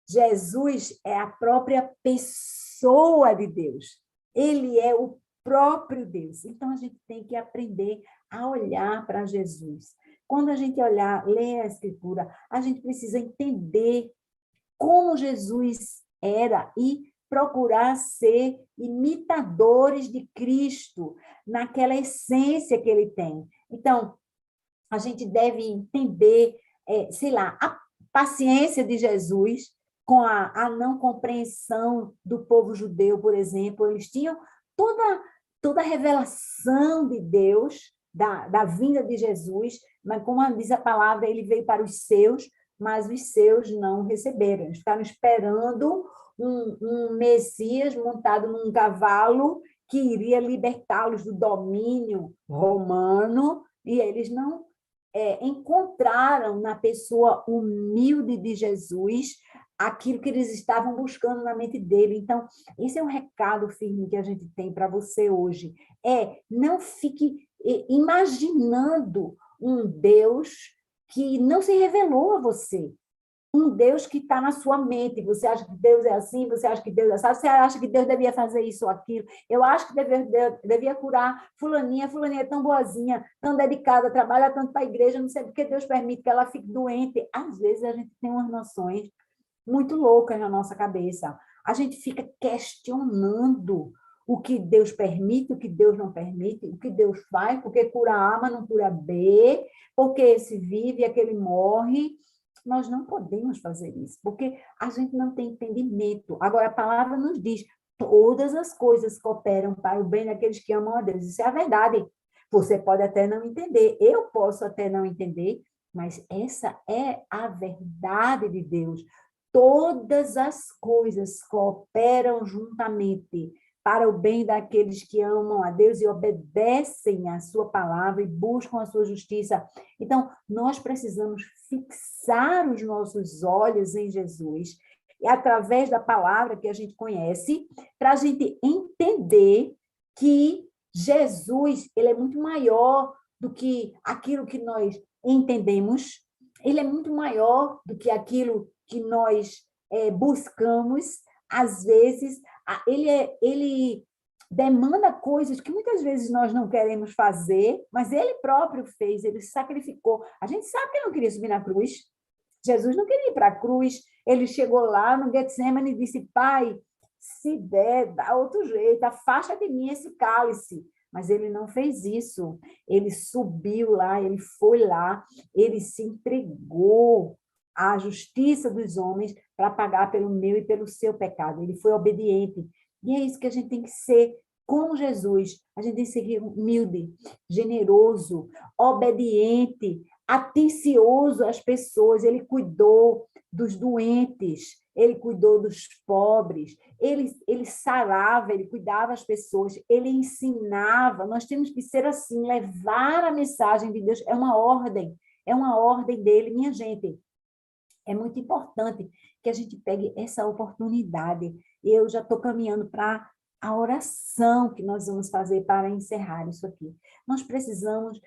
Jesus é a própria pessoa de Deus. Ele é o próprio Deus. Então, a gente tem que aprender a olhar para Jesus. Quando a gente lê a Escritura, a gente precisa entender como Jesus era e procurar ser imitadores de Cristo, naquela essência que ele tem. Então, a gente deve entender, a paciência de Jesus com a não compreensão do povo judeu, por exemplo. Eles tinham toda a revelação de Deus, da vinda de Jesus, mas como diz a palavra, ele veio para os seus, mas os seus não receberam. Eles ficaram esperando um Messias montado num cavalo que iria libertá-los do domínio romano, e eles não encontraram na pessoa humilde de Jesus aquilo que eles estavam buscando na mente dele. Então, esse é um recado firme que a gente tem para você hoje. Não fique imaginando um Deus que não se revelou a você. Um Deus que está na sua mente. Você acha que Deus é assim? Você acha que Deus é assim? Você acha que Deus devia fazer isso ou aquilo? Eu acho que devia curar fulaninha. Fulaninha é tão boazinha, tão dedicada, trabalha tanto para a igreja, não sei porque Deus permite que ela fique doente. Às vezes a gente tem umas noções muito loucas na nossa cabeça. A gente fica questionando o que Deus permite, o que Deus não permite, o que Deus faz, porque cura A, mas não cura B, porque esse vive e aquele morre. Nós não podemos fazer isso, porque a gente não tem entendimento. Agora, a palavra nos diz, todas as coisas cooperam para o bem daqueles que amam a Deus. Isso é a verdade. Você pode até não entender, eu posso até não entender, mas essa é a verdade de Deus. Todas as coisas cooperam juntamente para o bem daqueles que amam a Deus e obedecem à sua palavra e buscam a sua justiça. Então, nós precisamos fixar os nossos olhos em Jesus, e através da palavra que a gente conhece, para a gente entender que Jesus, ele é muito maior do que aquilo que nós entendemos, ele é muito maior do que aquilo que nós buscamos, às vezes, ele demanda coisas que muitas vezes nós não queremos fazer, mas ele próprio fez, ele sacrificou. A gente sabe que ele não queria subir na cruz. Jesus não queria ir para a cruz. Ele chegou lá no Getsemane e disse: Pai, se der, dá outro jeito, afasta de mim esse cálice. Mas ele não fez isso. Ele subiu lá, ele foi lá, ele se entregou à justiça dos homens para pagar pelo meu e pelo seu pecado. Ele foi obediente. E é isso que a gente tem que ser com Jesus. A gente tem que ser humilde, generoso, obediente, atencioso às pessoas. Ele cuidou dos doentes, ele cuidou dos pobres, ele sarava, ele cuidava das pessoas, ele ensinava. Nós temos que ser assim, levar a mensagem de Deus. É uma ordem dele, minha gente. É muito importante que a gente pegue essa oportunidade. Eu já estou caminhando para a oração que nós vamos fazer para encerrar isso aqui. Nós precisamos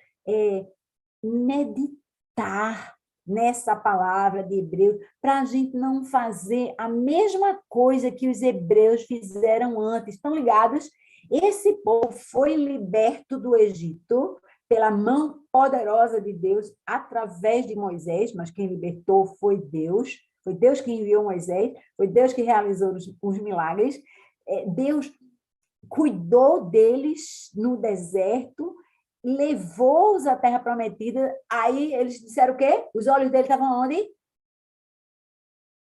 meditar nessa palavra de Hebreus, para a gente não fazer a mesma coisa que os hebreus fizeram antes. Estão ligados? Esse povo foi liberto do Egito pela mão poderosa de Deus através de Moisés, mas quem libertou foi Deus que enviou Moisés, foi Deus que realizou os milagres. Deus cuidou deles no deserto, levou-os à terra prometida. Aí eles disseram o quê? Os olhos deles estavam onde?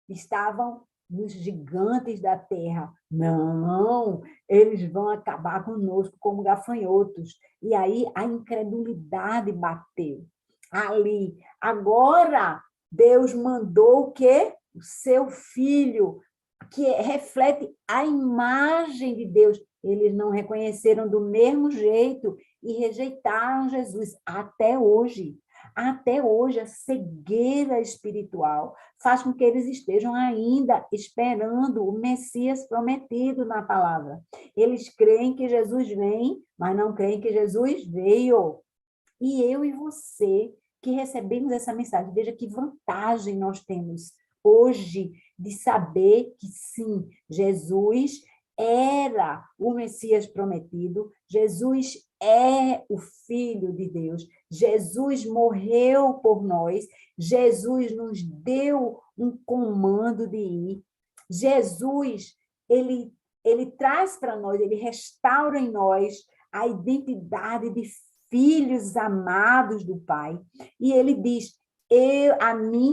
Estavam nos gigantes da terra. Não, eles vão acabar conosco como gafanhotos. E aí a incredulidade bateu ali. Agora, Deus mandou o quê? O seu filho, que reflete a imagem de Deus. Eles não reconheceram do mesmo jeito e rejeitaram Jesus até hoje. Até hoje, a cegueira espiritual faz com que eles estejam ainda esperando o Messias prometido na palavra. Eles creem que Jesus vem, mas não creem que Jesus veio. E eu e você que recebemos essa mensagem, veja que vantagem nós temos hoje de saber que sim, Jesus era o Messias prometido, Jesus é o Filho de Deus, Jesus morreu por nós, Jesus nos deu um comando de ir, Jesus, ele traz para nós, ele restaura em nós a identidade de filhos amados do Pai, e ele diz,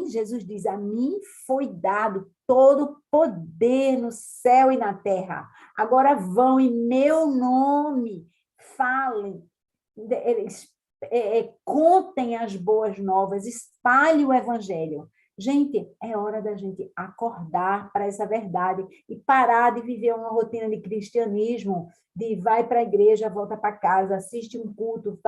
Jesus diz, a mim foi dado todo o poder no céu e na terra. Agora vão em meu nome, falem, contem as boas novas, espalhem o evangelho. Gente, é hora da gente acordar para essa verdade e parar de viver uma rotina de cristianismo, de vai para a igreja, volta para casa, assiste um culto,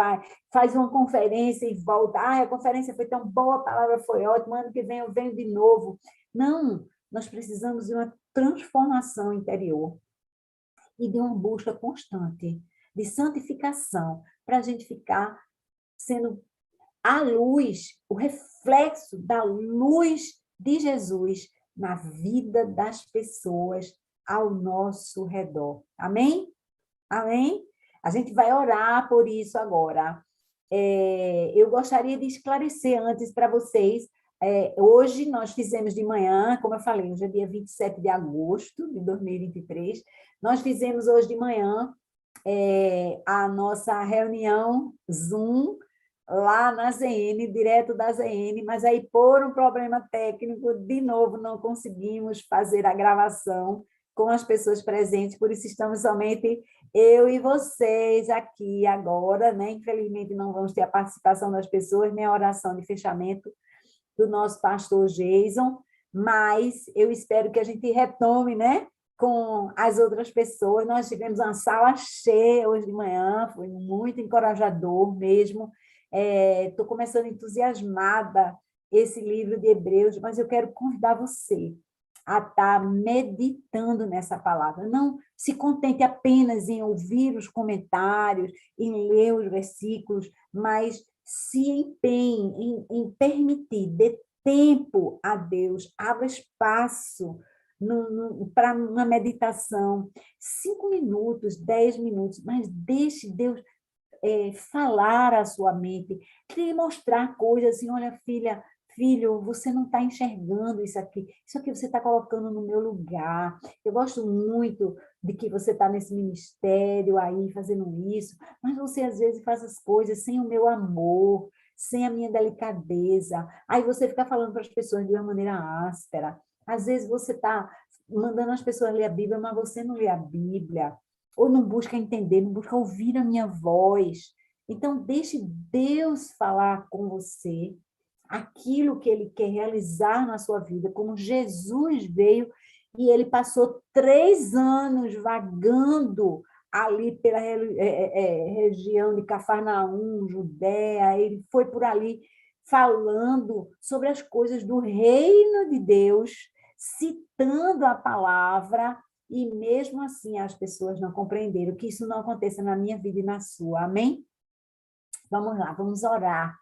faz uma conferência e volta. A conferência foi tão boa, a palavra foi ótima, ano que vem eu venho de novo. Não, nós precisamos de uma transformação interior e de uma busca constante de santificação para a gente ficar sendo a luz, o reflexo da luz de Jesus na vida das pessoas ao nosso redor. Amém? Amém? A gente vai orar por isso agora. Eu gostaria de esclarecer antes para vocês. Hoje nós fizemos de manhã, como eu falei, hoje é dia 27 de agosto de 2023, nós fizemos hoje de manhã a nossa reunião Zoom lá na ZN, direto da ZN, mas aí por um problema técnico, de novo, não conseguimos fazer a gravação com as pessoas presentes, por isso estamos somente eu e vocês aqui agora, né? Infelizmente não vamos ter a participação das pessoas, nem a oração de fechamento do nosso pastor Jason, mas eu espero que a gente retome, né? Com as outras pessoas. Nós tivemos uma sala cheia hoje de manhã, foi muito encorajador mesmo. Estou começando entusiasmada esse livro de Hebreus, mas eu quero convidar você a estar meditando nessa palavra. Não se contente apenas em ouvir os comentários, em ler os versículos, mas se empenhe em permitir, dê tempo a Deus, abra espaço para uma meditação, 5 minutos, 10 minutos, mas deixe Deus falar à sua mente, lhe mostrar coisas assim, olha, filha, filho, você não está enxergando isso aqui você está colocando no meu lugar. Eu gosto muito de que você está nesse ministério aí, fazendo isso, mas você às vezes faz as coisas sem o meu amor, sem a minha delicadeza. Aí você fica falando para as pessoas de uma maneira áspera. Às vezes você está mandando as pessoas ler a Bíblia, mas você não lê a Bíblia ou não busca entender, não busca ouvir a minha voz. Então, deixe Deus falar com você aquilo que Ele quer realizar na sua vida, como Jesus veio e Ele passou 3 anos vagando ali pela região de Cafarnaum, Judéia, Ele foi por ali falando sobre as coisas do reino de Deus, citando a palavra, e mesmo assim as pessoas não compreenderam, que isso não aconteça na minha vida e na sua, amém? Vamos lá, vamos orar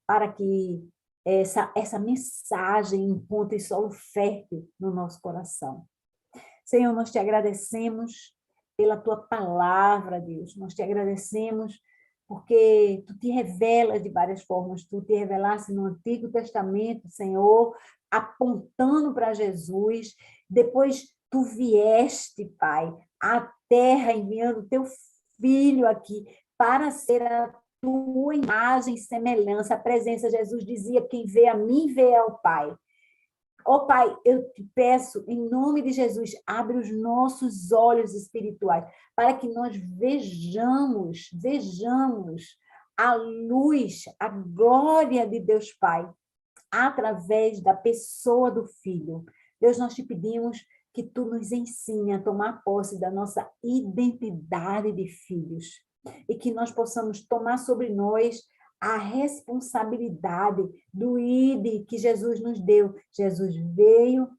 para que essa mensagem encontre solo fértil no nosso coração. Senhor, nós te agradecemos pela tua palavra, Deus, nós te agradecemos porque tu te revelas de várias formas, tu te revelaste no Antigo Testamento, Senhor, apontando para Jesus, depois tu vieste, Pai, à terra, enviando teu filho aqui para ser a tua imagem e semelhança, a presença. Jesus dizia, quem vê a mim, vê ao Pai. Ó Pai, eu te peço, em nome de Jesus, abre os nossos olhos espirituais, para que nós vejamos a luz, a glória de Deus Pai, através da pessoa do Filho. Deus, nós te pedimos que tu nos ensine a tomar posse da nossa identidade de filhos e que nós possamos tomar sobre nós a responsabilidade do ID que Jesus nos deu. Jesus veio,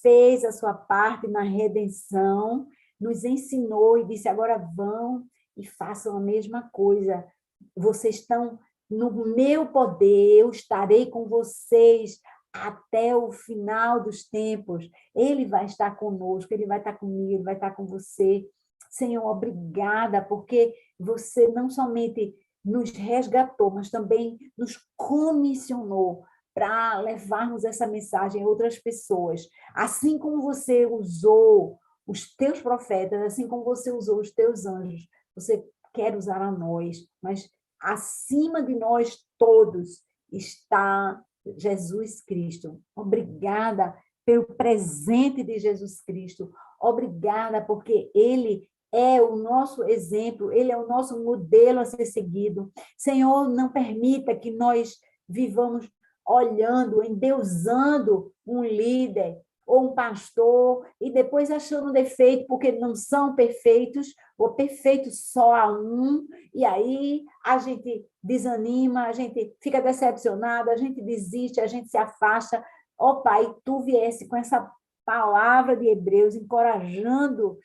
fez a sua parte na redenção, nos ensinou e disse, agora vão e façam a mesma coisa. Vocês estão no meu poder, eu estarei com vocês até o final dos tempos. Ele vai estar conosco, ele vai estar comigo, ele vai estar com você. Senhor, obrigada, porque você não somente nos resgatou, mas também nos comissionou para levarmos essa mensagem a outras pessoas. Assim como você usou os teus profetas, assim como você usou os teus anjos, você quer usar a nós, mas acima de nós todos está Jesus Cristo. Obrigada pelo presente de Jesus Cristo. Obrigada porque Ele é o nosso exemplo, Ele é o nosso modelo a ser seguido. Senhor, não permita que nós vivamos olhando, endeusando um líder ou um pastor e depois achando defeito porque não são perfeitos, ou perfeito só a um, e aí a gente desanima, a gente fica decepcionado, a gente desiste, a gente se afasta. Ó Pai, tu viesse com essa palavra de Hebreus, encorajando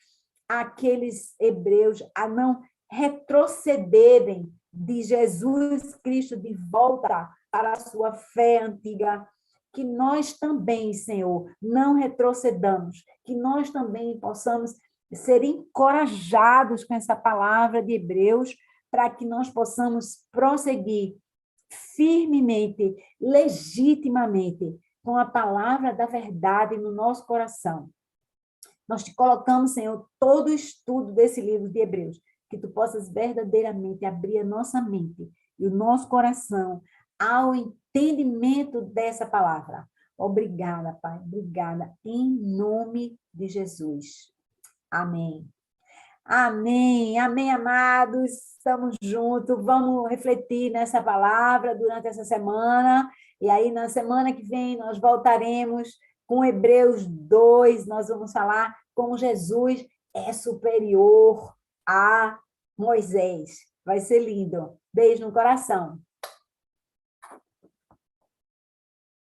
aqueles hebreus a não retrocederem de Jesus Cristo de volta para a sua fé antiga, que nós também, Senhor, não retrocedamos, que nós também possamos ser encorajados com essa palavra de Hebreus, para que nós possamos prosseguir firmemente, legitimamente, com a palavra da verdade no nosso coração. Nós te colocamos, Senhor, todo o estudo desse livro de Hebreus, que tu possas verdadeiramente abrir a nossa mente e o nosso coração ao entendimento dessa palavra. Obrigada, Pai, obrigada, em nome de Jesus. Amém. Amém, amém, amados, estamos juntos, vamos refletir nessa palavra durante essa semana, e aí na semana que vem nós voltaremos com Hebreus 2, nós vamos falar como Jesus é superior a Moisés. Vai ser lindo. Beijo no coração.